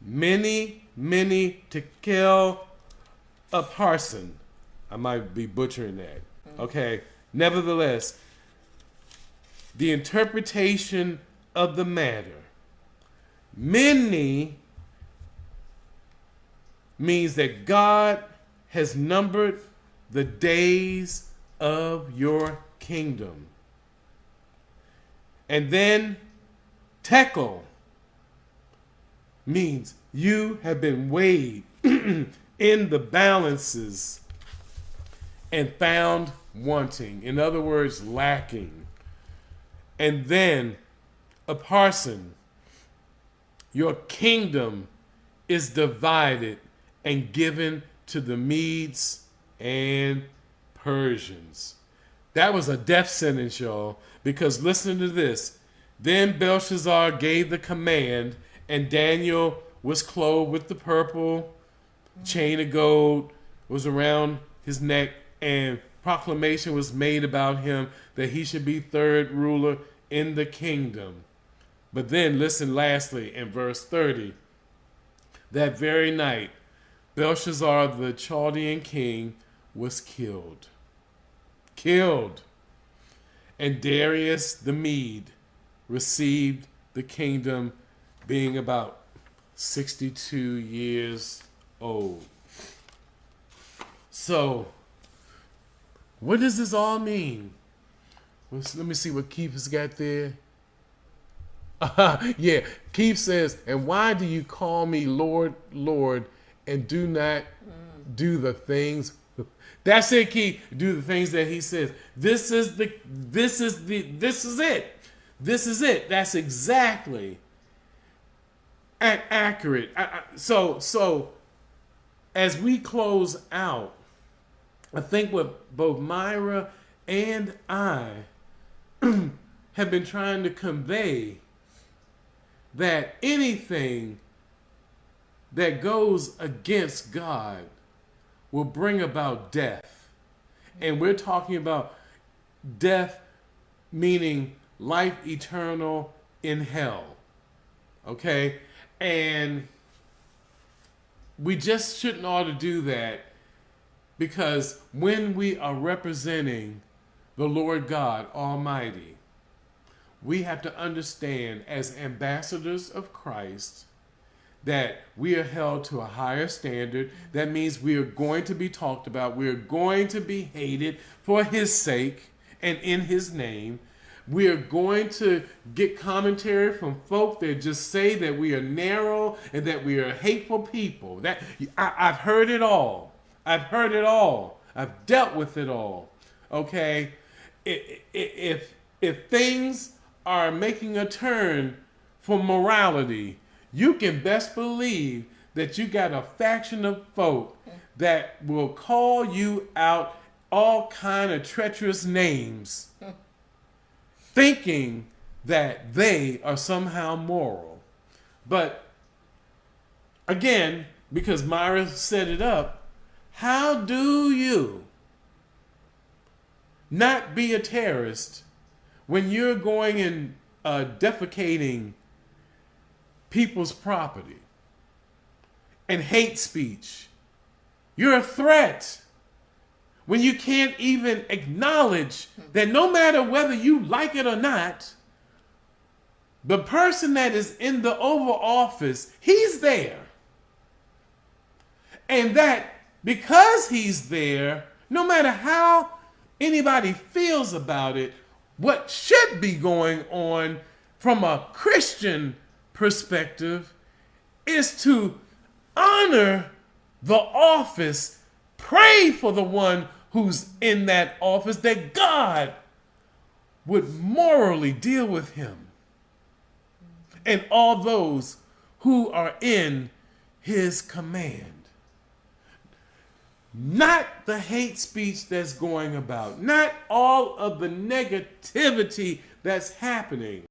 many to kill a parson. I might be butchering that. Okay. Nevertheless, the interpretation of the matter. Many means that God has numbered the days of your kingdom. And then tekel means you have been weighed in the balances and found wanting. In other words, lacking. And then a parson, your kingdom is divided and given to the Medes and Persians. That was a death sentence, y'all, because listen to this. Then Belshazzar gave the command, and Daniel was clothed with the purple chain of gold was around his neck, and proclamation was made about him that he should be third ruler in the kingdom. But then listen lastly in verse 30. That very night, Belshazzar the Chaldean king was killed. And Darius the Mede received the kingdom, being about 62 years old. So, what does this all mean? Let me see what Keith has got there. Yeah, Keith says, and why do you call me Lord, Lord, and do not do the things? That's it, Keith. Do the things that he says. This is it. This is it. That's exactly accurate. So as we close out, I think what both Myra and I have been trying to convey, that anything that goes against God will bring about death. And we're talking about death meaning life eternal in hell. Okay? And we just shouldn't ought to do that, because when we are representing the Lord God Almighty, we have to understand as ambassadors of Christ that we are held to a higher standard. That means we are going to be talked about. We are going to be hated for his sake and in his name. We are going to get commentary from folk that just say that we are narrow and that we are hateful people. That I've heard it all. I've dealt with it all. Okay? If things are making a turn for morality, you can best believe that you got a faction of folk that will call you out all kind of treacherous names, thinking that they are somehow moral. But again, because Myra set it up, how do you not be a terrorist when you're going and defecating people's property and hate speech? You're a threat when you can't even acknowledge that no matter whether you like it or not, the person that is in the Oval Office, he's there. And that because he's there, no matter how anybody feels about it, what should be going on from a Christian perspective is to honor the office, pray for the one who's in that office, that God would morally deal with him and all those who are in his command. Not the hate speech that's going about, not all of the negativity that's happening.